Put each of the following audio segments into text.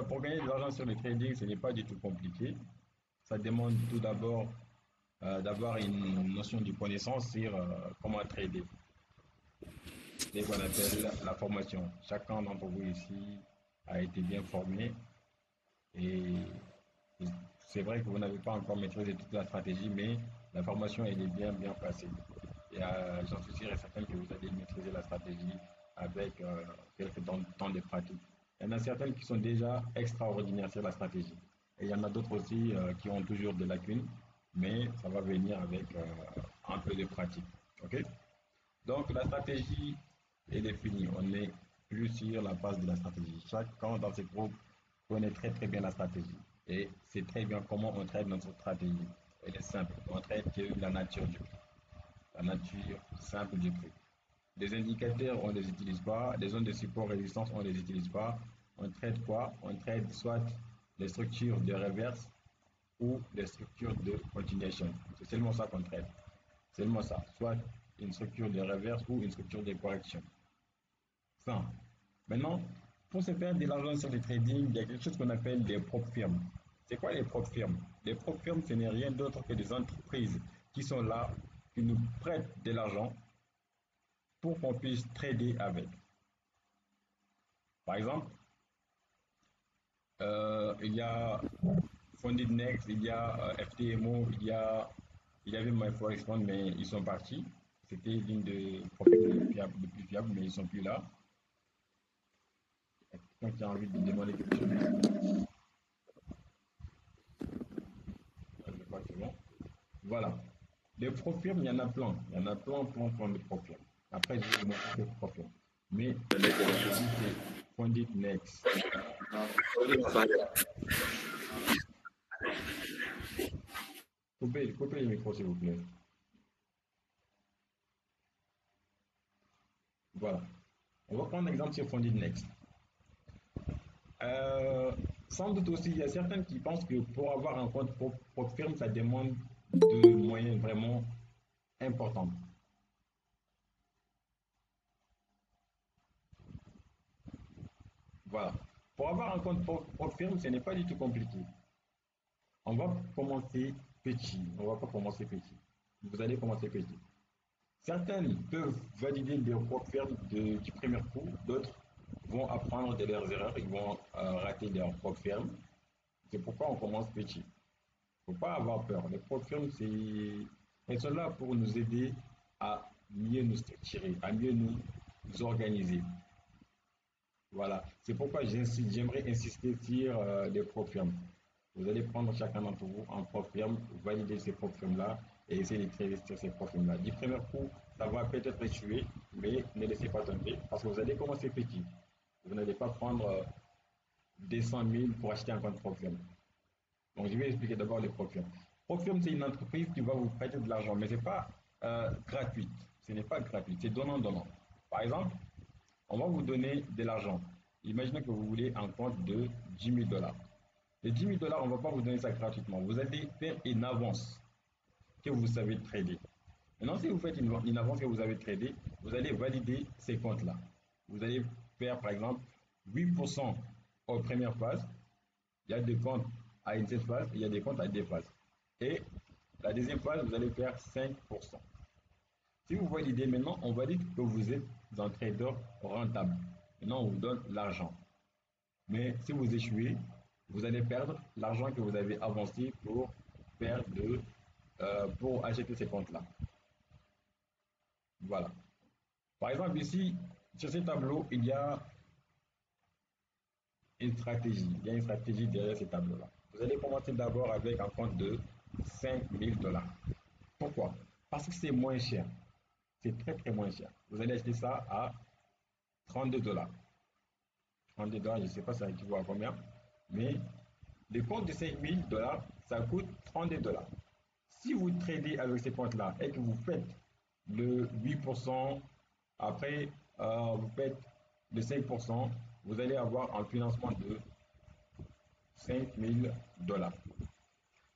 pour gagner de l'argent sur le trading, ce n'est pas du tout compliqué. Ça demande tout d'abord d'avoir une notion de connaissance sur comment trader, ce qu'on appelle la formation. Chacun d'entre vous ici a été bien formé et c'est vrai que vous n'avez pas encore maîtrisé toute la stratégie, mais la formation elle est bien passée. Et j'en suis sûr et certain que vous allez maîtriser la stratégie avec quelques temps de pratique. Il y en a certaines qui sont déjà extraordinaires sur la stratégie. Et il y en a d'autres aussi qui ont toujours des lacunes, mais ça va venir avec un peu de pratique. OK? Donc la stratégie est définie. On n'est plus sur la base de la stratégie. Chacun dans ce groupe connaît très bien la stratégie. Et c'est très bien comment on traite notre stratégie. Elle est simple. On traite que la nature du prix. La nature simple du prix. Les indicateurs, on ne les utilise pas. Les zones de support résistance, on ne les utilise pas. On traite quoi? On traite soit les structures de reverse ou les structures de continuation. C'est seulement ça qu'on traite. Seulement ça. Soit une structure de reverse ou une structure de correction. Ça. Maintenant, pour se faire de l'argent sur le trading, il y a quelque chose qu'on appelle des propres firmes. C'est quoi les propres firmes? Les propres firmes, ce n'est rien d'autre que des entreprises qui sont là, qui nous prêtent de l'argent pour qu'on puisse trader avec. Par exemple, il y a Funded Next, il y a FTMO, il y avait MyForex Fund, mais ils sont partis. C'était l'une des profils les plus fiables, mais ils ne sont plus là. Quelqu'un qui a envie de demander quelque chose, je crois que c'est bon. Voilà. Les profils, il y en a plein. Il y en a plein de profils. Après, je vais vous montrer quelques profils. Mais aujourd'hui, c'est Funded Next. Coupez le micro, s'il vous plaît. Voilà. On va prendre l'exemple sur Funded Next. Euh, Sans doute aussi, il y a certains qui pensent que pour avoir un compte propre firme, ça demande de moyens vraiment importants. Voilà. Pour avoir un compte propre firme, ce n'est pas du tout compliqué. On va commencer petit. On va pas commencer petit. Vous allez commencer petit. Certaines peuvent valider leur propre firme du premier coup, d'autres vont apprendre de leurs erreurs, ils vont rater leur propre firme. C'est pourquoi on commence petit. Il ne faut pas avoir peur. Les propres firmes, elles sont là pour nous aider à mieux nous structurer, à mieux nous organiser. Voilà. C'est pourquoi j'aimerais insister sur les propres firmes. Vous allez prendre chacun d'entre vous un propre firme, valider ces propres firmes-là et essayer de créer sur ces propres firmes-là. Du premier coup, ça va peut-être échouer, mais ne laissez pas tomber parce que vous allez commencer petit. Vous n'allez pas prendre des 100 000 pour acheter un compte propre firme. Donc, je vais expliquer d'abord les propres firmes. Propre firme, c'est une entreprise qui va vous prêter de l'argent, mais ce n'est pas gratuit. Ce n'est pas gratuit, c'est donnant-donnant. Par exemple, on va vous donner de l'argent. Imaginez que vous voulez un compte de 10 000 dollars. Les 10 000 dollars, on ne va pas vous donner ça gratuitement. Vous allez faire une avance que vous savez trader. Maintenant, si vous faites une avance que vous avez tradée, vous allez valider ces comptes-là. Vous allez faire, par exemple, 8% aux premières phases. Il y a des comptes à une seule phase, il y a des comptes à deux phases. Et la deuxième phase, vous allez faire 5%. Si vous validez maintenant, on valide que vous êtes un trader rentable. Maintenant, on vous donne l'argent. Mais si vous échouez, vous allez perdre l'argent que vous avez avancé pour acheter ces comptes-là. Voilà. Par exemple, ici, sur ce tableau, il y a une stratégie. Il y a une stratégie derrière ce tableau-là. Vous allez commencer d'abord avec un compte de 5 000 dollars. Pourquoi? Parce que c'est moins cher. C'est très moins cher. Vous allez acheter ça à 32 dollars. 32 dollars, je ne sais pas ça équivaut à combien, mais le compte de 5 000 dollars, ça coûte 32 dollars. Si vous tradez avec ces comptes-là et que vous faites le 8%, après vous faites le 5%, vous allez avoir un financement de 5 000 dollars.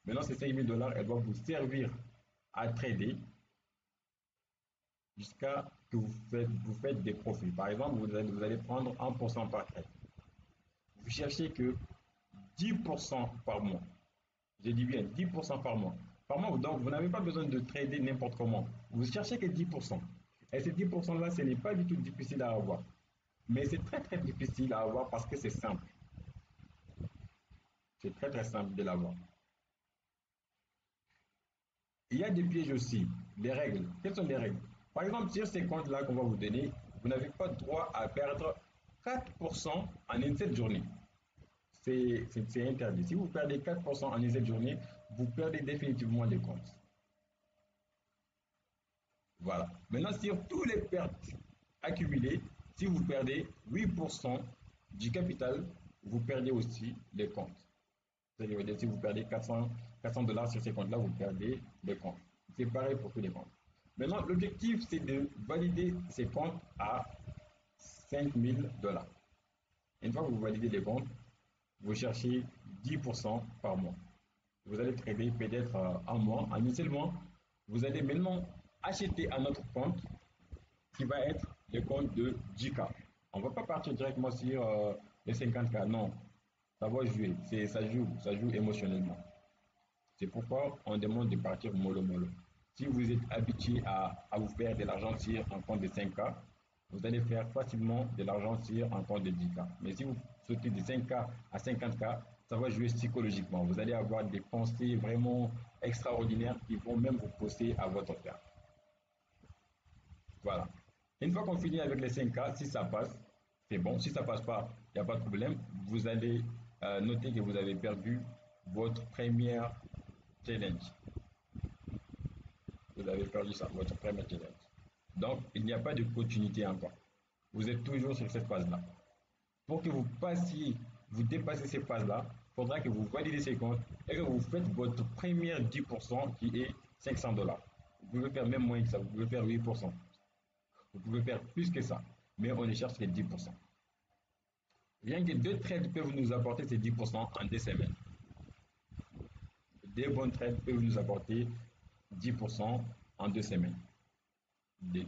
Maintenant, ces 5 000 dollars, elles vont vous servir à trader jusqu'à que vous faites des profits. Par exemple, vous allez prendre 1% par trade. vous cherchez que 10% par mois. J'ai dit bien 10% par mois. Par mois, donc vous n'avez pas besoin de trader n'importe comment. Vous cherchez que 10%. Et ces 10%-là, ce n'est pas du tout difficile à avoir. Mais c'est très très difficile à avoir parce que c'est simple. C'est très très simple de l'avoir. Il y a des pièges aussi, des règles. Quelles sont les règles? Par exemple, sur ces comptes-là qu'on va vous donner, vous n'avez pas droit à perdre 4% en une seule journée. C'est interdit. Si vous perdez 4% en une seule journée, vous perdez définitivement les comptes. Voilà. Maintenant, sur tous les pertes accumulées, si vous perdez 8% du capital, vous perdez aussi les comptes. C'est-à-dire, si vous perdez 400 dollars sur ces comptes-là, vous perdez les comptes. C'est pareil pour tous les comptes. Maintenant, l'objectif, c'est de valider ces comptes à 5000 dollars. Une fois que vous validez les comptes, vous cherchez 10% par mois. Vous allez trader peut-être un mois, en un seul mois. Vous allez maintenant acheter un autre compte qui va être le compte de 10K. On ne va pas partir directement sur les 50K, non. Ça va jouer, ça joue émotionnellement. C'est pourquoi on demande de partir mollo mollo. Si vous êtes habitué à vous faire de l'argent sur un compte de 5K, vous allez faire facilement de l'argent sur un compte de 10K. Mais si vous sautez de 5K à 50K, ça va jouer psychologiquement. Vous allez avoir des pensées vraiment extraordinaires qui vont même vous pousser à votre perte. Voilà. Une fois qu'on finit avec les 5K, si ça passe, c'est bon. Si ça passe pas, il n'y a pas de problème. Vous allez noter que vous avez perdu votre première challenge. Vous avez perdu ça, votre première challenge. Donc, il n'y a pas de continuité encore. Vous êtes toujours sur cette phase-là. Pour que vous dépassez cette phase-là, il faudra que vous validez ces comptes et que vous faites votre première 10% qui est 500 dollars. Vous pouvez faire même moins que ça, vous pouvez faire 8%. Vous pouvez faire plus que ça, mais on ne cherche que 10%. Rien que 2 trades peuvent nous apporter ces 10% en 2 semaines. Des bons trades peuvent nous apporter 10% en 2 semaines. Des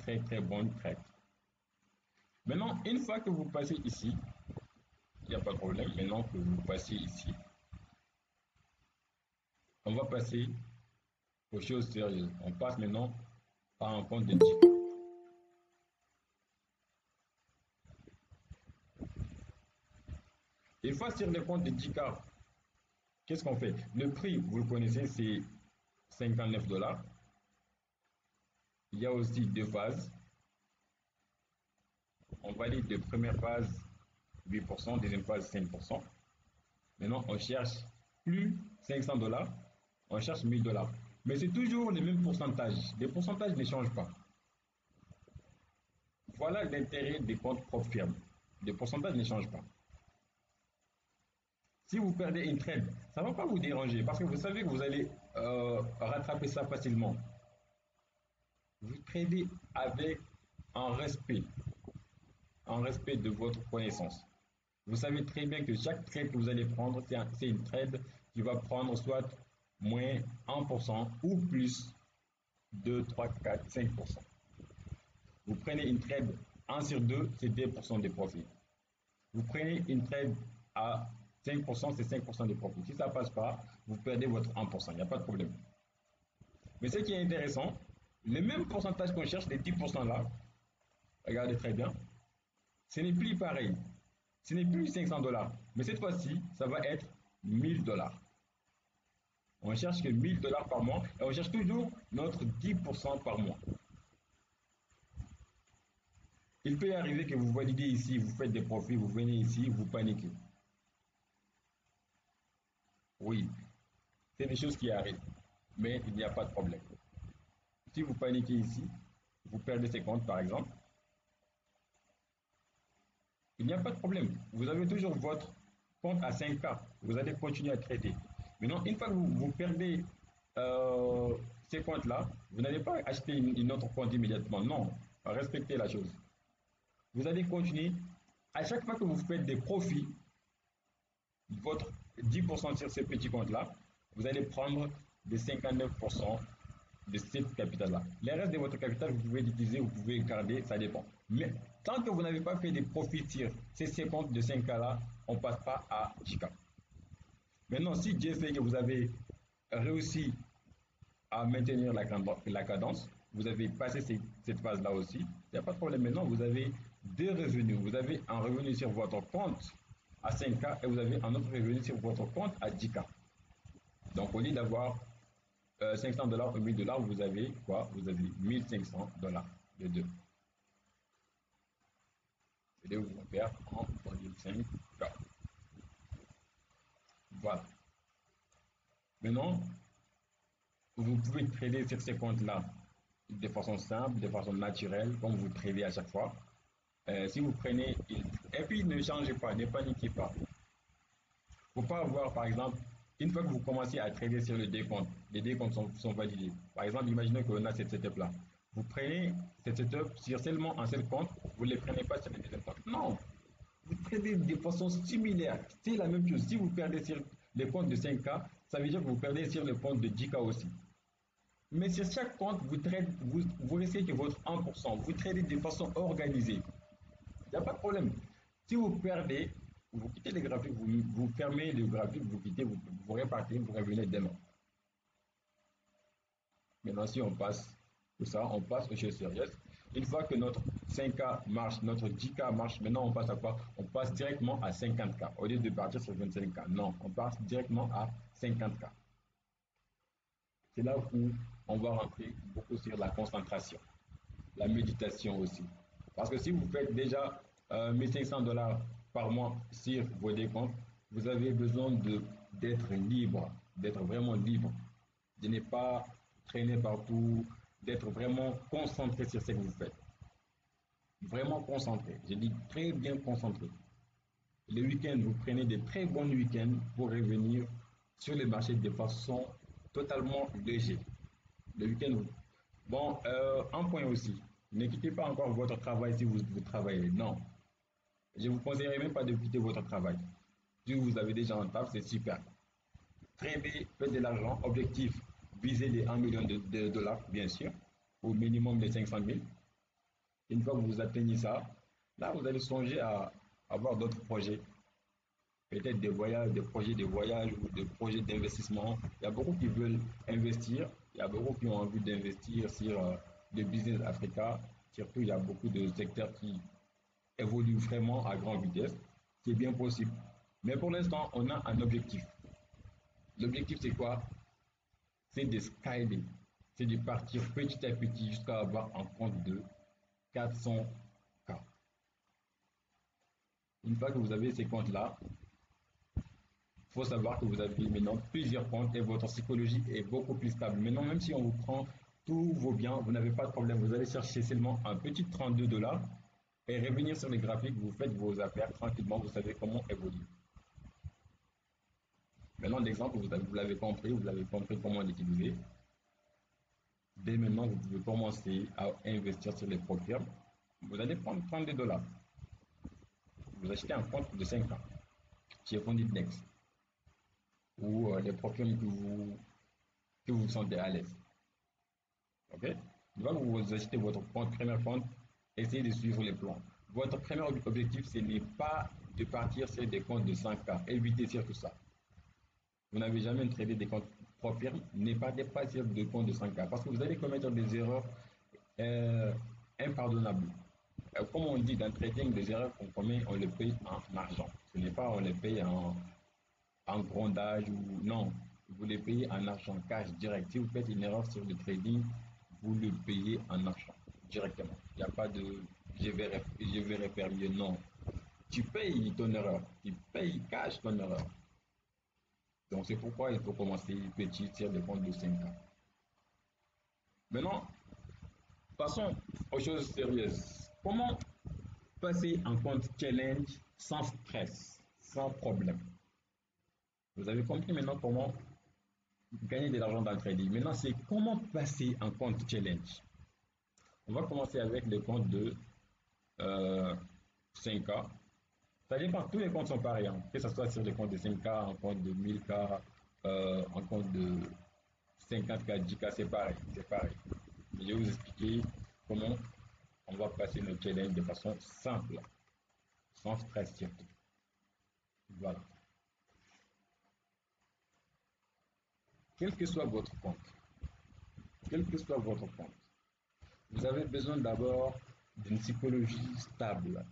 très très bons trades. Maintenant, une fois que vous passez ici, il n'y a pas de problème. Maintenant que vous passez ici, on va passer aux choses sérieuses. On passe maintenant par un compte de 10K. Une fois sur le compte de 10K, qu'est-ce qu'on fait? Le prix, vous le connaissez, c'est 59 dollars. Il y a aussi 2 phases. On valide la première phase 8%, deuxième phase 5%. Maintenant, on cherche plus 500 dollars, on cherche 1000 dollars. Mais c'est toujours le même pourcentage. Les pourcentages ne changent pas. Voilà l'intérêt des comptes propres firmes. Les pourcentages ne changent pas. Si vous perdez une trade, ça ne va pas vous déranger parce que vous savez que vous allez rattraper ça facilement. Vous tradez avec un respect de votre connaissance. Vous savez très bien que chaque trade que vous allez prendre, c'est une trade qui va prendre soit moins 1% ou plus 2, 3, 4, 5%. Vous prenez une trade 1 sur 2, c'est 2% de profit. Vous prenez une trade à 5%, c'est 5% de profit. Si ça ne passe pas, vous perdez votre 1%, il n'y a pas de problème. Mais ce qui est intéressant, le même pourcentage qu'on cherche, les 10% là, regardez très bien, ce n'est plus pareil. Ce n'est plus 500 dollars, mais cette fois-ci, ça va être 1000 dollars. On cherche que 1000 dollars par mois et on cherche toujours notre 10% par mois. Il peut arriver que vous validez ici, vous faites des profits, vous venez ici, vous paniquez. Oui, c'est des choses qui arrivent, mais il n'y a pas de problème. Si vous paniquez ici, vous perdez ces comptes par exemple, il n'y a pas de problème. Vous avez toujours votre compte à 5K. Vous allez continuer à trader. Maintenant, une fois que vous perdez ces comptes-là, vous n'allez pas acheter une autre compte immédiatement. Non, respectez la chose. Vous allez continuer. À chaque fois que vous faites des profits, votre 10% sur ces petits comptes-là, vous allez prendre des 59% de cette capital-là. Le reste de votre capital, vous pouvez l'utiliser, vous pouvez garder, ça dépend. Mais tant que vous n'avez pas fait des profits sur ces 50 de 5K là, on ne passe pas à 10K. Maintenant, si Dieu fait que vous avez réussi à maintenir la cadence, vous avez passé cette phase-là aussi, il n'y a pas de problème. Maintenant, vous avez deux revenus. Vous avez un revenu sur votre compte à 5K et vous avez un autre revenu sur votre compte à 10K. Donc, au lieu d'avoir 500 $ ou 1000 $, vous avez quoi? Vous avez 1500 $ de deux. C'est-à-dire que vous perdez en 5K. Voilà. Maintenant, vous pouvez trader sur ces comptes-là de façon simple, de façon naturelle, comme vous tradez à chaque fois. Si vous prenez, et puis ne changez pas, ne paniquez pas. Il ne faut pas avoir, par exemple, une fois que vous commencez à trader sur les deux comptes sont validés. Par exemple, imaginez qu'on a cette setup-là. Vous prenez cette setup sur seulement un seul compte, vous ne les prenez pas sur les deuxièmes comptes. Non, vous tradez de façon similaire. C'est la même chose. Si vous perdez sur les comptes de 5K, ça veut dire que vous perdez sur le compte de 10K aussi. Mais sur chaque compte, vous restez que votre 1%. Vous tradez de façon organisée. Il n'y a pas de problème. Si vous perdez, vous quittez les graphiques, vous fermez le graphique, vous quittez, vous répartez, vous revenez demain. Maintenant, si on passe tout ça, on passe aux choses sérieuses. Une fois que notre 5K marche, notre 10K marche, maintenant on passe à quoi? On passe directement à 50K. Au lieu de partir sur 25K. Non, on passe directement à 50K. C'est là où on va rentrer beaucoup sur la concentration, la méditation aussi. Parce que si vous faites déjà 1500 $ par mois sur vos décomptes, vous avez besoin d'être libre, d'être vraiment libre, de ne pas traîner partout, d'être vraiment concentré sur ce que vous faites. Vraiment concentré. Je dis très bien concentré. Le week-end, vous prenez des très bons week-ends pour revenir sur le marché de façon totalement légère. Le week-end, bon, un point aussi. Ne quittez pas encore votre travail si vous travaillez. Non. Je ne vous conseillerais même pas de quitter votre travail. Si vous avez déjà un taf, c'est super. Tradez, faites de l'argent. Objectif, visez les 1 million de dollars, bien sûr, au minimum les 500 000. Une fois que vous atteignez ça, là, vous allez songer à avoir d'autres projets. Peut-être des voyages, des projets de voyage ou des projets d'investissement. Il y a beaucoup qui veulent investir. Il y a beaucoup qui ont envie d'investir sur le business Africa. Surtout, il y a beaucoup de secteurs qui évoluent vraiment à grande vitesse. C'est bien possible. Mais pour l'instant, on a un objectif. L'objectif, c'est quoi? C'est de scaler. C'est de partir petit à petit jusqu'à avoir un compte de 400K. Une fois que vous avez ces comptes-là, il faut savoir que vous avez maintenant plusieurs comptes et votre psychologie est beaucoup plus stable. Maintenant, même si on vous prend tous vos biens, vous n'avez pas de problème. Vous allez chercher seulement un petit 32 $ et revenir sur les graphiques. Vous faites vos affaires tranquillement. Vous savez comment évoluer. Maintenant, l'exemple, vous l'avez compris. Vous avez compris comment l'utiliser. Dès maintenant, vous pouvez commencer à investir sur les profils. Vous allez prendre 32 $. Vous achetez un compte de 5 ans chez Fondit Next ou les profils que vous sentez à l'aise. Ok? Une fois que vous achetez votre premier compte, essayez de suivre les plans. Votre premier objectif, ce n'est pas de partir sur des comptes de 5K. Évitez surtout ça. Vous n'avez jamais tradé des comptes profils, ne partez pas sur des comptes de 5K parce que vous allez commettre des erreurs impardonnables. Comme on dit dans le trading, les erreurs qu'on commet, on les paye en argent. Ce n'est pas on les paye en grondage ou non. Vous les payez en argent cash direct. Si vous faites une erreur sur le trading, vous le payez en argent directement. Il n'y a pas de je vais refaire mieux. Non. Tu payes ton erreur. Tu payes cash ton erreur. Donc c'est pourquoi il faut commencer petit sur des comptes de 5 ans. Maintenant, passons aux choses sérieuses. Comment passer un compte challenge sans stress, sans problème? Vous avez compris maintenant comment gagner de l'argent dans le trading. Maintenant, c'est comment passer un compte challenge. On va commencer avec les comptes de 5K. Ça dépend, tous les comptes sont pareils, hein. Que ce soit sur les comptes de 5K, un compte de 1000K, un compte de 50K, 10K, c'est pareil, c'est pareil. Je vais vous expliquer comment On va passer nos challenges de façon simple, sans stress surtout. Voilà. Quel que soit votre compte, quel que soit votre compte, vous avez besoin d'abord d'une psychologie stable.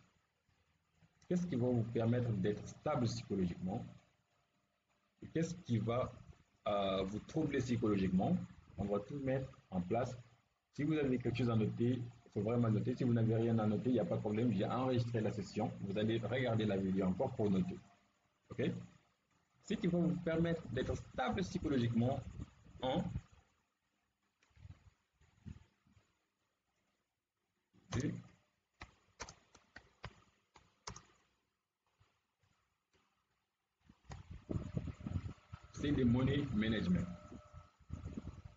Qu'est-ce qui va vous permettre d'être stable psychologiquement? Et qu'est-ce qui va vous troubler psychologiquement? On va tout mettre en place. Si vous avez quelque chose à noter, il faut vraiment noter. Si vous n'avez rien à noter, il n'y a pas de problème. J'ai enregistré la session. Vous allez regarder la vidéo encore pour noter. OK? Ce qui va vous permettre d'être stable psychologiquement, un, deux, c'est le money management.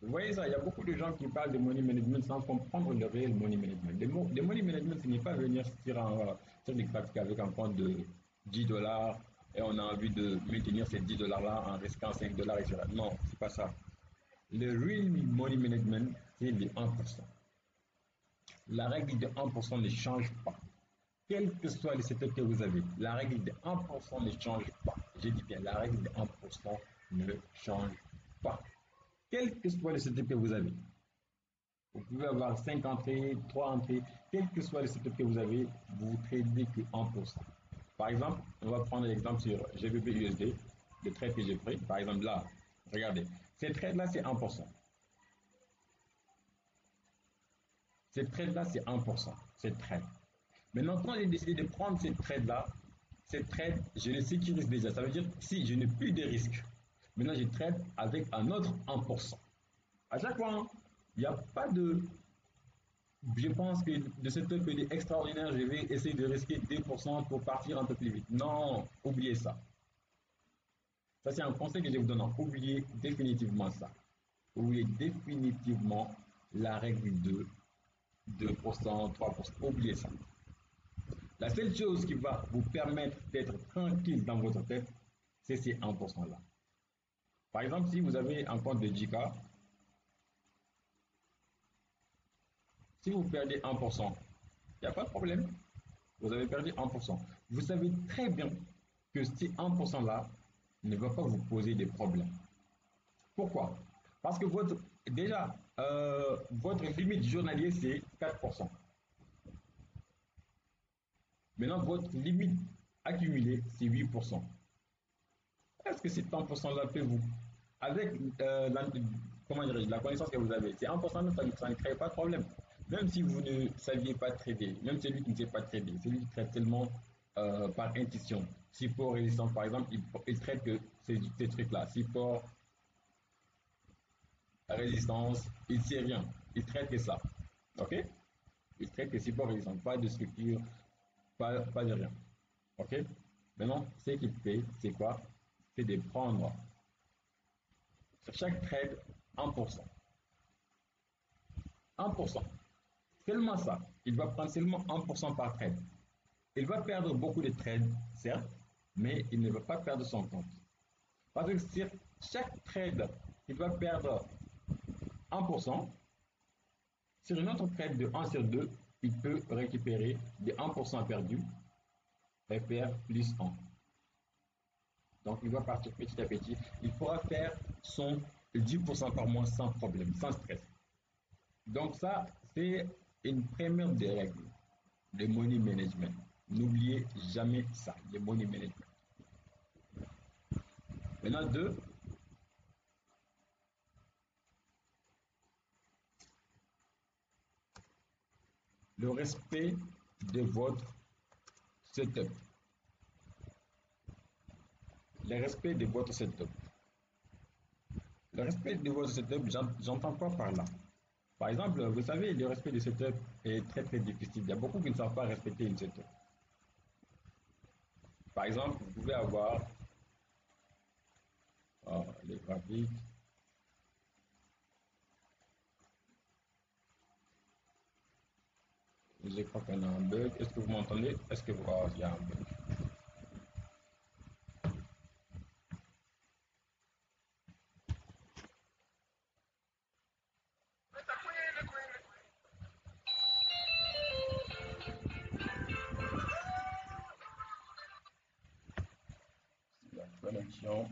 Vous voyez ça, il y a beaucoup de gens qui parlent de money management sans comprendre le réel money management. Le money management, ce n'est pas venir sur les graphiques avec un compte de 10 dollars et on a envie de maintenir ces 10 dollars-là en risquant 5 dollars, etc. Non, c'est pas ça. Le real money management, c'est les 1%. La règle de 1% ne change pas. Quel que soit le setup que vous avez, la règle de 1% ne change pas. J'ai dit bien, la règle de 1% ne change pas. Quel que soit le setup que vous avez, vous pouvez avoir 5 entrées, 3 entrées, quel que soit le setup que vous avez, vous ne tradez que 1%. Par exemple, on va prendre l'exemple sur GBP USD, le trade que j'ai pris. Par exemple, là, regardez, ces trades-là, c'est 1%. Ces trades-là, c'est 1%. Cette trade. Maintenant, quand j'ai décidé de prendre cette trade-là, cette trade, je le sécurise déjà. Ça veut dire que si je n'ai plus de risques, maintenant je trade avec un autre 1%. À chaque fois, hein, il n'y a pas de. Je pense que de cette top extraordinaire, je vais essayer de risquer 2% pour partir un peu plus vite. Non, oubliez ça. Ça, c'est un conseil que je vous donne. Oubliez définitivement ça. Oubliez définitivement la règle de 2%, 3%. Oubliez ça. La seule chose qui va vous permettre d'être tranquille dans votre tête, c'est ces 1%-là. Par exemple, si vous avez un compte de 10K, si vous perdez 1%, il n'y a pas de problème. Vous avez perdu 1%. Vous savez très bien que ces 1%-là ne va pas vous poser de problèmes. Pourquoi? Parce que déjà, votre limite journalier, c'est 4%. Maintenant, votre limite accumulée, c'est 8%. Est-ce que ces 1%-là peut vous, avec la connaissance que vous avez, c'est 1%, ça ne crée pas de problème. Même si vous ne saviez pas trader, même celui qui ne sait pas trader, celui qui traite tellement par intuition, support, résistance, par exemple, il traite que ces trucs-là, support, résistance, il ne sait rien. Il traite que ça. OK? Il traite que support, résistance, pas de structure, pas de rien. OK? Maintenant, ce qu'il fait, c'est quoi? C'est de prendre sur chaque trade 1%. 1%. Seulement ça. Il va prendre seulement 1% par trade. Il va perdre beaucoup de trades, certes, mais il ne va pas perdre son compte. Parce que sur chaque trade, il va perdre 1%. Sur une autre trade de 1 sur 2, il peut récupérer des 1% perdus et faire plus 1. Donc, il va partir petit à petit. Il pourra faire son 10% par mois sans problème, sans stress. Donc, ça, c'est une première des règles de money management. N'oubliez jamais ça, le money management. Maintenant, deux, le respect de votre setup. Le respect de votre setup. Le respect de votre setup, j'entends quoi par là? Par exemple, vous savez, le respect de setup est très très difficile. Il y a beaucoup qui ne savent pas respecter une setup. Par exemple, vous pouvez avoir les graphiques. Je crois qu'on a un bug. Est-ce que vous m'entendez? Est-ce que vous... Oh, il y a un bug. connexion.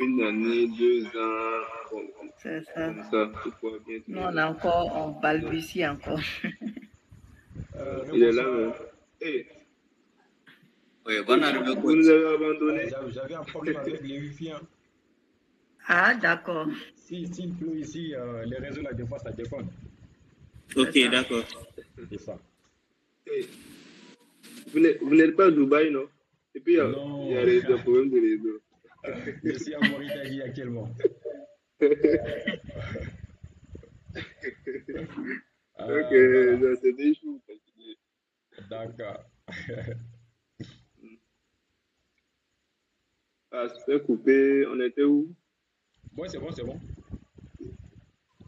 Une année, 2 ans, bon, C'est ça. comme ça, tu pourras bien Nous, trouver. on balbutie encore. Il est là même. Hey, Oui, bonne arrivée, vous nous avez abandonnés. J'avais un problème avec les Wi-Fi. Hein. Ah, d'accord. S'il pleut ici, les réseaux, là, des fois, ça déconne. Ok, ça. d'accord. C'est ça. Hey, vous n'êtes pas à Dubaï, non? Et puis, il y a Non, un problème de réseau. je suis en Mauritanie actuellement. Ok, Voilà. ça, c'est des choux. D'accord. Ah, se fait couper. On était où? Bon, c'est bon, c'est bon.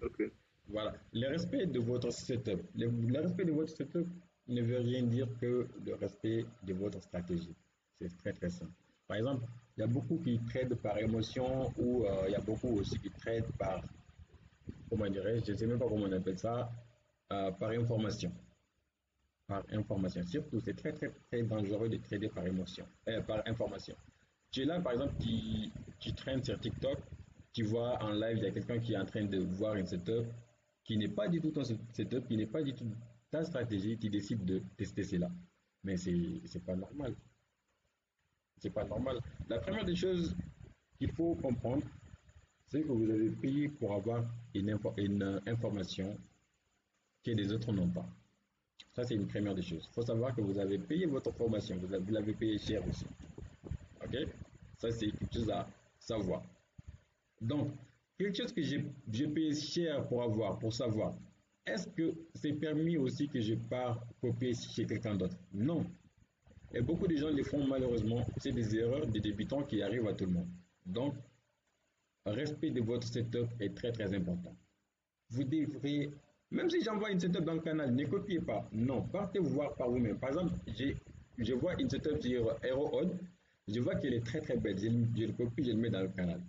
Ok. Voilà. Le respect de votre setup. Le respect de votre setup ne veut rien dire que le respect de votre stratégie. C'est très, très simple. Par exemple, Il y a beaucoup qui traitent par émotion ou il y a beaucoup aussi qui traitent par, comment dirais-je, je ne sais même pas comment on appelle ça, par information. Par information. Surtout, c'est très, très, très dangereux de trader par émotion, par information. Tu es là, par exemple, tu traînes sur TikTok, tu vois en live, il y a quelqu'un qui est en train de voir une setup qui n'est pas du tout ton setup, qui n'est pas du tout ta stratégie, tu décides de tester cela. Mais c'est pas normal. C'est pas normal. La première des choses qu'il faut comprendre, c'est que vous avez payé pour avoir une information que les autres n'ont pas. Ça, c'est une première des choses. Il faut savoir que vous avez payé votre formation, vous l'avez payé cher aussi. OK? Ça, c'est quelque chose à savoir. Donc, quelque chose que j'ai payé cher pour avoir, pour savoir, est-ce que c'est permis aussi que je pars copier chez quelqu'un d'autre? Non. Et beaucoup de gens le font malheureusement. C'est des erreurs de débutants qui arrivent à tout le monde. Donc, respect de votre setup est très très important. Vous devrez, même si j'envoie une setup dans le canal, ne copiez pas. Non, partez voir par vous-même. Par exemple, je vois une setup sur HeroOdd, je vois qu'elle est très très belle. Je le copie, je le mets dans le canal.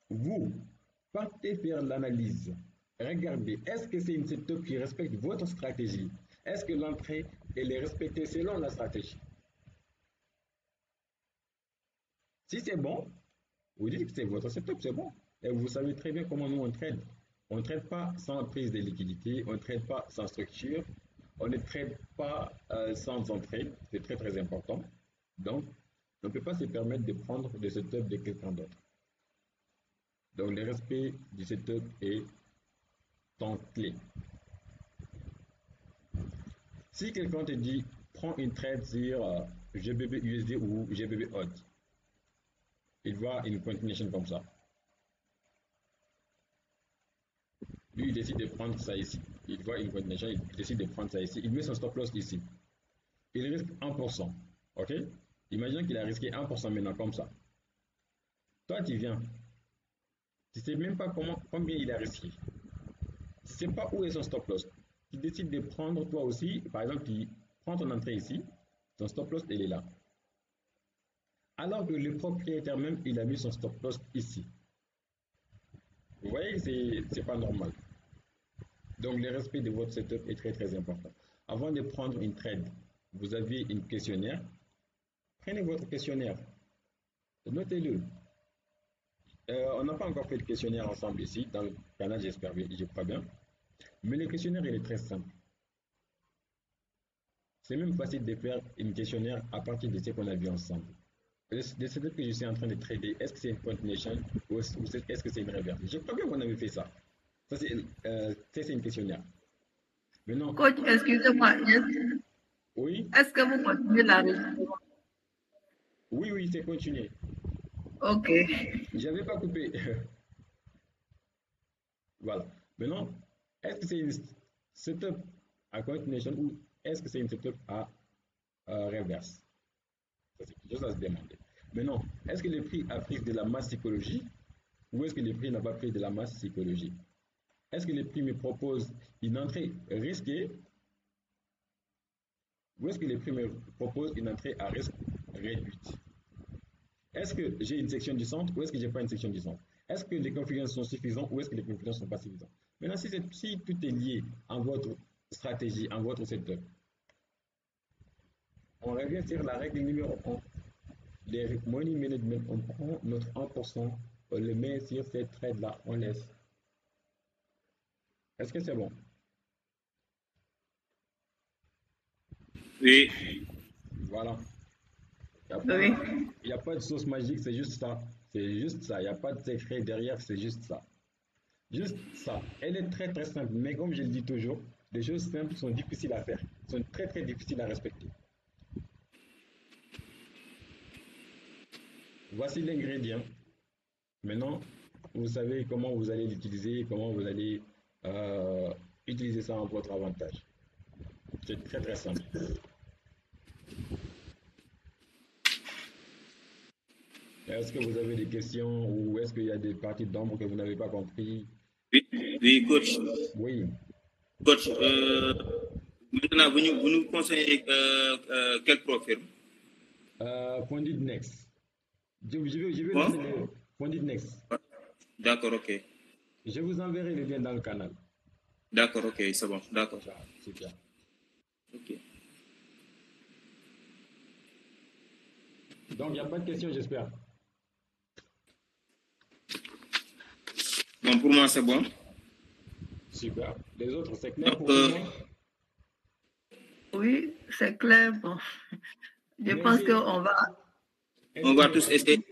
Vous, partez faire l'analyse. Regardez, est-ce que c'est une setup qui respecte votre stratégie? Est-ce que l'entrée, elle est respectée selon la stratégie? Si c'est bon, vous dites que c'est votre setup, c'est bon. Et vous savez très bien comment nous on trade. On ne trade pas sans prise de liquidité, on ne trade pas sans structure, on ne trade pas sans entrée, c'est très très important. Donc, on ne peut pas se permettre de prendre le setup de quelqu'un d'autre. Donc, le respect du setup est en clé. Si quelqu'un te dit, prends une trade sur GBP USD ou GBP HOT, il voit une continuation comme ça. Lui, il décide de prendre ça ici. Il voit une continuation, il décide de prendre ça ici. Il met son stop loss ici. Il risque 1%. OK? Imagine qu'il a risqué 1% maintenant comme ça. Toi, tu viens. Tu ne sais même pas combien il a risqué. Tu ne sais pas où est son stop loss. Tu décides de prendre toi aussi. Par exemple, tu prends ton entrée ici. Ton stop loss, il est là. Alors que le propriétaire même, il a mis son stop loss ici. Vous voyez, c'est pas normal. Donc, le respect de votre setup est très très important. Avant de prendre une trade, vous avez une questionnaire. Prenez votre questionnaire. Notez-le. On n'a pas encore fait le questionnaire ensemble ici, dans le canal, j'espère bien, je crois bien. Mais le questionnaire, il est très simple. C'est même facile de faire une questionnaire à partir de ce qu'on a vu ensemble. Le setup que je suis en train de trader, est-ce que c'est une continuation ou est-ce que c'est une reverse? Je crois bien qu'on avait fait ça. Ça, c'est une questionnaire. Maintenant, Coach, excusez-moi. oui, Est-ce que vous continuez la réunion? oui, c'est continué. Ok. J'avais pas coupé. Voilà. Maintenant, est-ce que c'est une setup à continuation ou est-ce que c'est une setup à reverse? Ça, c'est quelque chose à se demander. Maintenant, est-ce que le prix a pris de la masse psychologique ou est-ce que le prix n'a pas pris de la masse psychologique? Est-ce que le prix me propose une entrée risquée ou est-ce que le prix me propose une entrée à risque réduite? Est-ce que j'ai une section du centre ou est-ce que j'ai pas une section du centre? Est-ce que les configurations sont suffisantes ou est-ce que les configurations ne sont pas suffisantes? Maintenant, si tout est lié en votre stratégie, en votre setup, on revient sur la règle numéro 1. Les money management, on prend notre 1%, on le met sur cette trade-là, on laisse. Est-ce que c'est bon? Oui. Voilà. Oui. Il n'y a pas de sauce magique, c'est juste ça. C'est juste ça. Il n'y a pas de secret derrière, c'est juste ça. Juste ça. Elle est très très simple. Mais comme je le dis toujours, les choses simples sont difficiles à faire. Sont très très difficiles à respecter. Voici l'ingrédient. Maintenant, vous savez comment vous allez l'utiliser, comment vous allez utiliser ça en votre avantage. C'est très très simple. Est-ce que vous avez des questions ou est-ce qu'il y a des parties d'ombre que vous n'avez pas compris? Oui, coach. Oui. Coach, maintenant, vous nous conseillez quel profil? Funded Next. Je vais Quoi? lancer le Fondit Next. D'accord, ok. Je vous enverrai le lien dans le canal. D'accord, ok, c'est bon. D'accord. Ça, super. Ok. Donc, il n'y a pas de questions, j'espère. Bon, pour moi, c'est bon. Super. Les autres, c'est clair Donc, pour tout le monde? Oui, c'est clair. Bon. Je Mais pense est-ce qu'on va. on va tous essayer.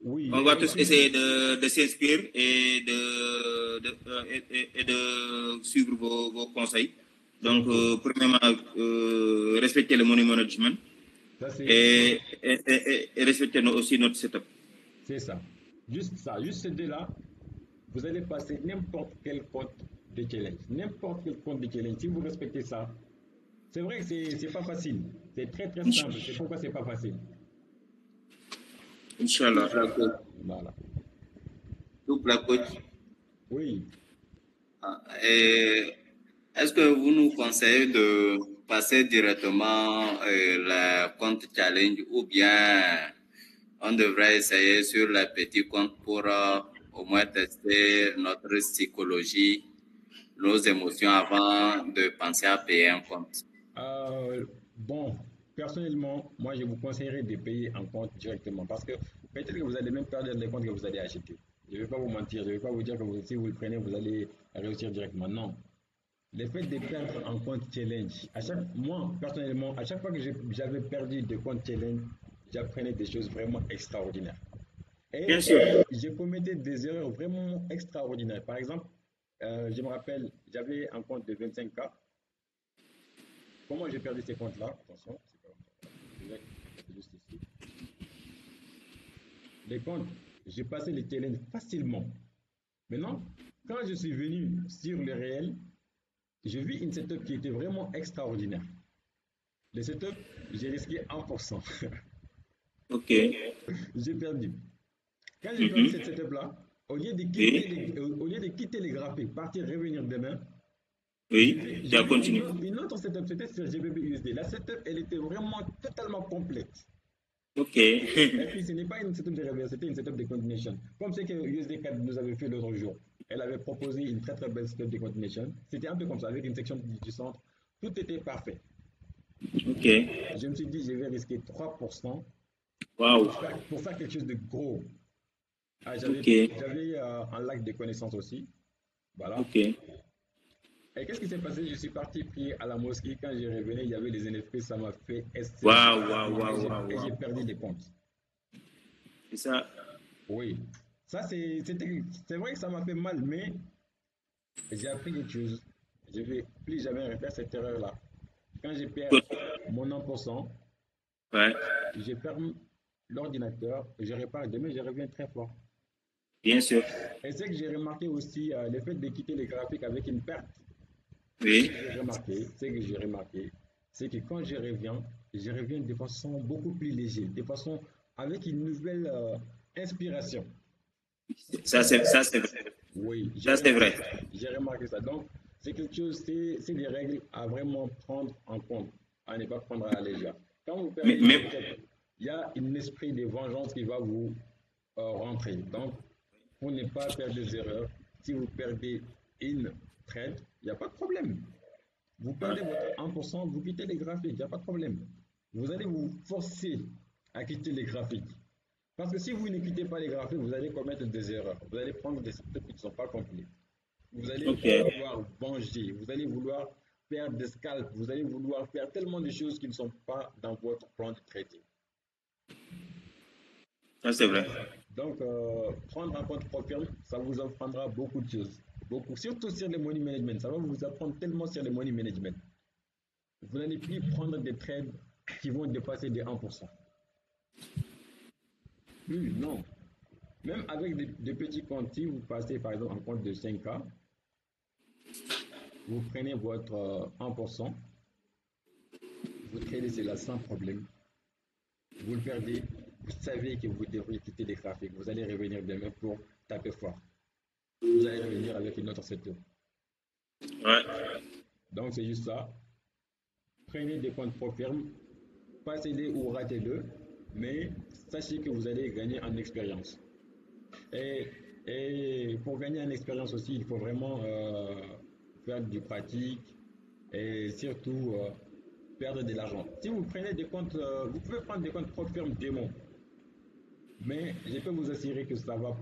Oui, On va et tous puis, essayer de s'inspirer et de suivre vos conseils. Donc, premièrement, respecter le money management ça, et respecter aussi notre setup. c'est ça. Juste ça, juste ces deux-là, vous allez passer n'importe quel compte de challenge. N'importe quel compte de challenge. Si vous respectez ça, c'est vrai que c'est pas facile. C'est très très simple. C'est pourquoi c'est pas facile. Inch'Allah. Voilà. Tout la coach. Oui. Et est-ce que vous nous conseillez de passer directement le compte challenge ou bien on devrait essayer sur les petits comptes pour au moins tester notre psychologie, nos émotions avant de penser à payer un compte? Bon, personnellement, moi, je vous conseillerais de payer en compte directement parce que peut-être que vous allez même perdre les comptes que vous allez acheter. Je ne vais pas vous mentir, je ne vais pas vous dire que si vous le prenez, vous allez réussir directement. Non. Le fait de perdre en compte challenge, moi, personnellement, à chaque fois que j'avais perdu des comptes challenge, j'apprenais des choses vraiment extraordinaires. Bien Et sûr. je commettais des erreurs vraiment extraordinaires. Par exemple, je me rappelle, j'avais un compte de 25K. Comment j'ai perdu ces comptes-là? Attention, c'est juste ici. Les comptes, j'ai passé les challenges facilement. Maintenant, quand je suis venu sur le réel, j'ai vu une setup qui était vraiment extraordinaire. Le setup, j'ai risqué 1%. Ok. J'ai perdu. Quand j'ai perdu cette setup-là, au lieu de quitter les graphiques, partir, revenir demain, Oui, tu as continué. une autre setup, c'était sur GBP USD. La setup, elle était vraiment totalement complète. Ok. Et puis, ce n'est pas une setup de reverse, c'était une setup de continuation. Comme ce que USD4 nous avait fait l'autre jour. Elle avait proposé une très très belle setup de continuation. C'était un peu comme ça, avec une section du centre. Tout était parfait. Ok. Je me suis dit, je vais risquer 3% Waouh. pour faire quelque chose de gros. J'avais Ok. un lac de connaissances aussi. Voilà. Ok. Et qu'est-ce qui s'est passé? Je suis parti prier à la mosquée. Quand je revenais, il y avait les NFP. Ça m'a fait Waouh. et j'ai perdu des comptes. C'est ça. Oui. Ça, c'est vrai que ça m'a fait mal, mais j'ai appris quelque chose. Je ne vais plus jamais refaire cette erreur-là. Quand j'ai perdu mon 1%, Ouais. j'ai perdu l'ordinateur, je répare demain, je reviens très fort. Bien sûr. Et c'est que j'ai remarqué aussi le fait de quitter les graphiques avec une perte. Oui. J'ai remarqué, c'est que quand je reviens de façon beaucoup plus légère, de façon avec une nouvelle inspiration. Ça, c'est vrai. Oui, Ça, c'est vrai. j'ai remarqué ça. Donc, c'est quelque chose, c'est des règles à vraiment prendre en compte, à ne pas prendre à la légère. Quand vous perdez une tête, il y a un esprit de vengeance qui va vous rentrer. Donc, pour ne pas faire des erreurs, si vous perdez une trade, il n'y a pas de problème. Vous perdez votre 1%, vous quittez les graphiques, il n'y a pas de problème. Vous allez vous forcer à quitter les graphiques. Parce que si vous ne quittez pas les graphiques, vous allez commettre des erreurs. Vous allez prendre des setups qui ne sont pas complets. Vous allez vouloir venger, vous allez vouloir faire des scalps, vous allez vouloir faire tellement de choses qui ne sont pas dans votre plan de trading. Ça, c'est vrai. Donc, prendre un compte profil, ça vous apprendra beaucoup de choses. Beaucoup, surtout sur le money management. Ça va vous apprendre tellement sur le money management. Vous n'allez plus prendre des trades qui vont dépasser des 1%. Plus, non. Même avec des petits comptes, si vous passez par exemple un compte de 5K, vous prenez votre 1%, vous tradez cela sans problème. Vous le perdez, vous savez que vous devriez quitter les graphiques. Vous allez revenir demain pour taper fort. Vous allez revenir avec une autre setup. Ouais. Donc c'est juste ça. Prenez des comptes pro firmes, passez-les ou ratez-les. mais sachez que vous allez gagner en expérience. Et, et pour gagner en expérience aussi, il faut vraiment faire du pratique et surtout perdre de l'argent. Si vous prenez des comptes, vous pouvez prendre des comptes propres firme démo, mais je peux vous assurer que ça va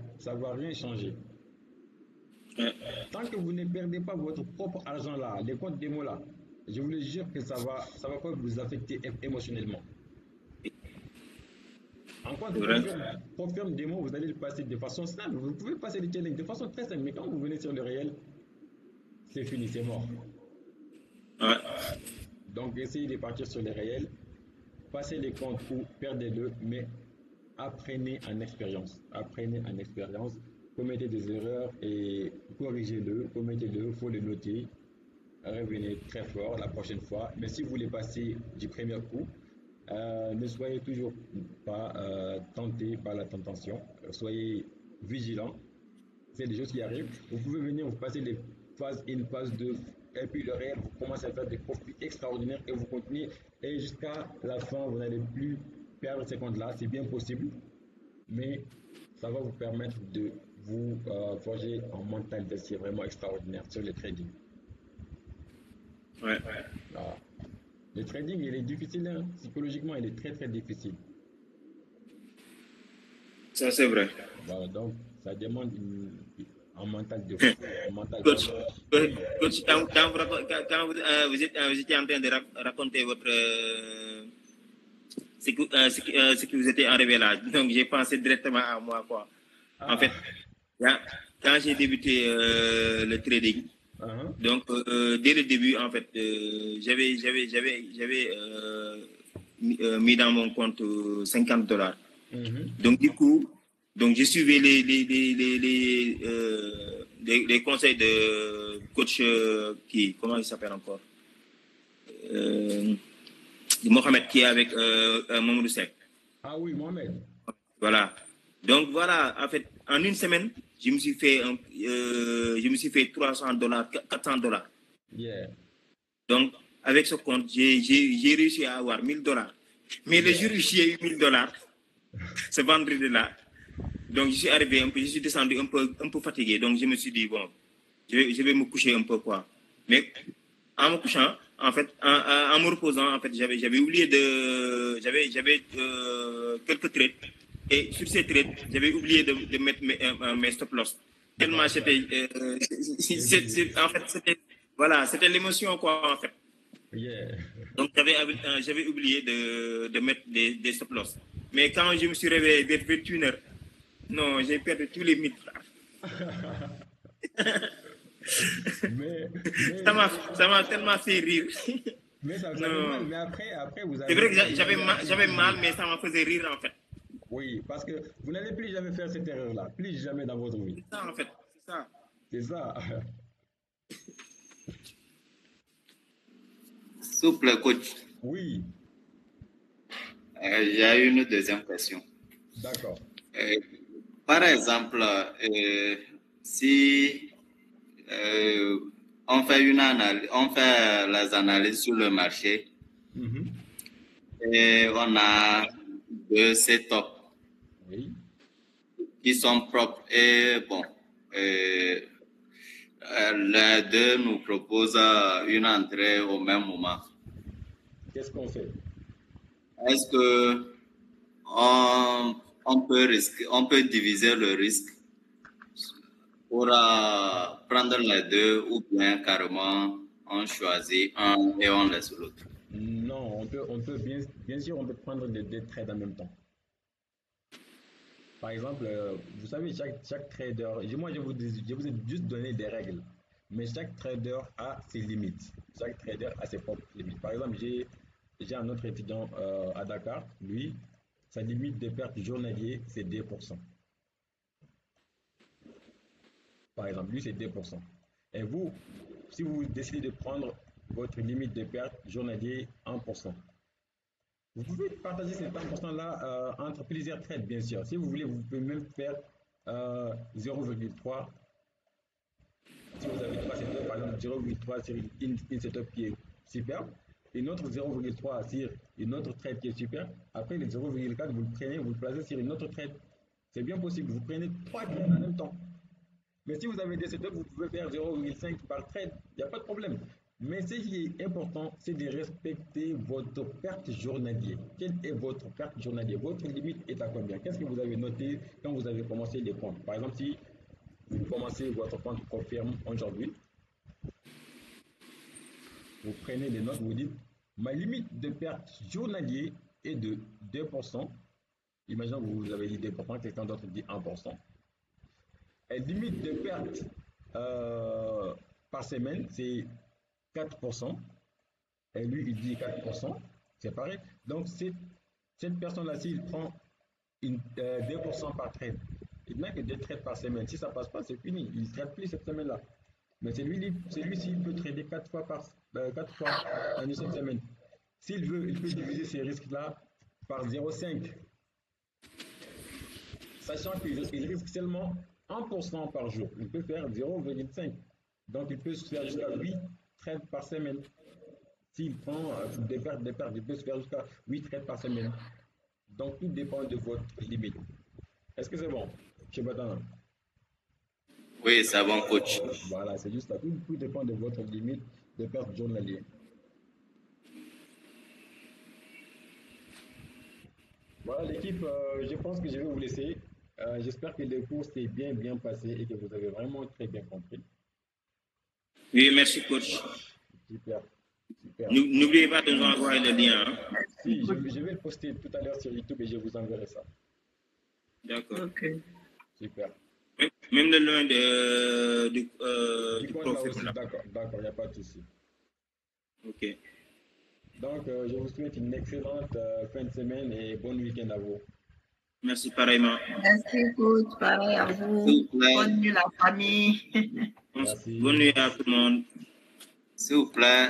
rien changer. Tant que vous ne perdez pas votre propre argent là, les comptes démo là, je vous le jure que ça va pas vous affecter émotionnellement. En compte confirme démo, vous allez le passer de façon simple. Vous pouvez passer les challenges de façon très simple, mais quand vous venez sur le réel, c'est fini, c'est mort. Ouais. Donc essayez de partir sur le réel, passez les comptes ou perdez-le, mais apprenez en expérience. Apprenez en expérience, commettez des erreurs et corrigez-le, commettez-le, il faut le noter. Revenez très fort la prochaine fois. Mais si vous voulez passer du premier coup, ne soyez toujours pas tenté par la tentation. Soyez vigilant. C'est des choses qui arrivent. Vous pouvez venir, vous passez les phase 1, phase 2, et puis le réel, vous commencez à faire des profits extraordinaires et vous continuez. Et jusqu'à la fin, vous n'allez plus perdre ces comptes-là. C'est bien possible, mais ça va vous permettre de vous forger en mentalité vraiment extraordinaire sur le trading. Ouais. Voilà. Le trading, il est difficile, hein. Psychologiquement, il est très très difficile. Ça, c'est vrai. Voilà, donc, ça demande un mental de fou, un mental Coach, vraiment. coach, quand vous étiez en train de raconter votre ce que vous étiez arrivé là, donc j'ai pensé directement à moi, quoi. En fait, quand j'ai débuté le trading, donc dès le début, en fait, j'avais mis dans mon compte $50. Donc du coup, donc je suivais les conseils de coach comment il s'appelle encore, Mohamed, qui est avec Mamadou Seck. Ah oui, Mohamed. Voilà. Donc voilà, en fait, en une semaine, je me suis fait $300, $400. Yeah. Donc avec ce compte, j'ai réussi à avoir $1000. Mais le jour où j'ai eu $1000, ce vendredi-là, donc je suis arrivé un peu, je suis descendu un peu fatigué. Donc je me suis dit, bon, je vais me coucher un peu, quoi. Mais en me couchant, en fait, en me reposant, en fait, j'avais oublié j'avais quelques trades. Et sur ces trades, j'avais oublié de mettre mes stop loss. Tellement c'était, en fait, c'était l'émotion, quoi, en fait. Yeah. Donc j'avais oublié de mettre des stop loss. Mais quand je me suis réveillé vers 21h, non, j'ai perdu tous les mythes. Ça m'a tellement fait rire. Mais ça fait mal, mais après vous avez... C'est vrai que j'avais mal, mais ça m'a fait rire, en fait. Oui, parce que vous n'allez plus jamais faire cette erreur-là, plus jamais dans votre vie. C'est ça, en fait, c'est ça. C'est ça. Souple coach. Oui. J'ai une deuxième question. D'accord. Par exemple, si on fait les analyses sur le marché et on a deux setups qui sont propres et bon, les deux nous proposent une entrée au même moment. Qu'est-ce qu'on fait? Est-ce que on peut diviser le risque pour prendre les deux ou bien carrément on choisit un et on laisse l'autre? Non, on peut bien sûr on peut prendre les deux trades en même temps. Par exemple, vous savez, chaque trader, moi je vous ai juste donné des règles, mais chaque trader a ses limites. Chaque trader a ses propres limites. Par exemple, j'ai un autre étudiant à Dakar, lui, sa limite de perte journalier, c'est 2%. Par exemple, lui, c'est 2%. Et vous, si vous décidez de prendre votre limite de perte journalier 1%, vous pouvez partager cet 1%-là entre plusieurs trades, bien sûr. Si vous voulez, vous pouvez même faire 0,3. Si vous avez 3 setups, par exemple 0,3 sur une setup qui est superbe, une autre 0,3 sur une autre trade qui est super. Après, les 0,4, vous le prenez, vous le placez sur une autre trade. C'est bien possible. Vous prenez 3 trades en même temps. Mais si vous avez des setups, vous pouvez faire 0,5 par trade. Il n'y a pas de problème. Mais ce qui est important, c'est de respecter votre perte journalière. Quelle est votre perte journalière? Votre limite est à combien? Qu'est-ce que vous avez noté quand vous avez commencé les comptes? Par exemple, si vous commencez votre compte confirme aujourd'hui, vous prenez des notes, vous dites, ma limite de perte journalière est de 2%. Imaginons que vous avez dit 2%, quelqu'un d'autre dit 1%. Et limite de perte par semaine, c'est 4%. Et lui, il dit 4%. C'est pareil. Donc, cette personne-là, s'il prend 2% par trade, il n'a que 2 trades par semaine. Si ça ne passe pas, c'est fini. Il ne trade plus cette semaine-là. Mais celui-ci, il peut trader 4 fois en une seule semaine. S'il veut, il peut diviser ces risques-là par 0,5. Sachant qu'il risque seulement 1% par jour. Il peut faire 0,5. Donc, il peut se faire jusqu'à 8 trades par semaine. S'il prend des pertes, il peut se faire jusqu'à 8 trades par semaine. Donc, tout dépend de votre limite. Est-ce que c'est bon, chez Batana? Oui, c'est bon, coach. Voilà, c'est juste ça. Tout dépend de votre limite de perte journalière. Voilà, l'équipe, je pense que je vais vous laisser. J'espère que le cours s'est bien passé et que vous avez vraiment très bien compris. Oui, merci, coach. Super. N'oubliez pas de nous envoyer le lien. Hein. Si, je vais le poster tout à l'heure sur YouTube et je vous enverrai ça. D'accord. Ok. Super. Même le nom du profil là. D'accord, il n'y a pas de souci. Ok. Donc, je vous souhaite une excellente fin de semaine et bon week-end à vous. Merci pareillement. Merci, coach. Pareil à vous. Bonne nuit, la famille. Merci. Bonne nuit à tout le monde. S'il vous plaît.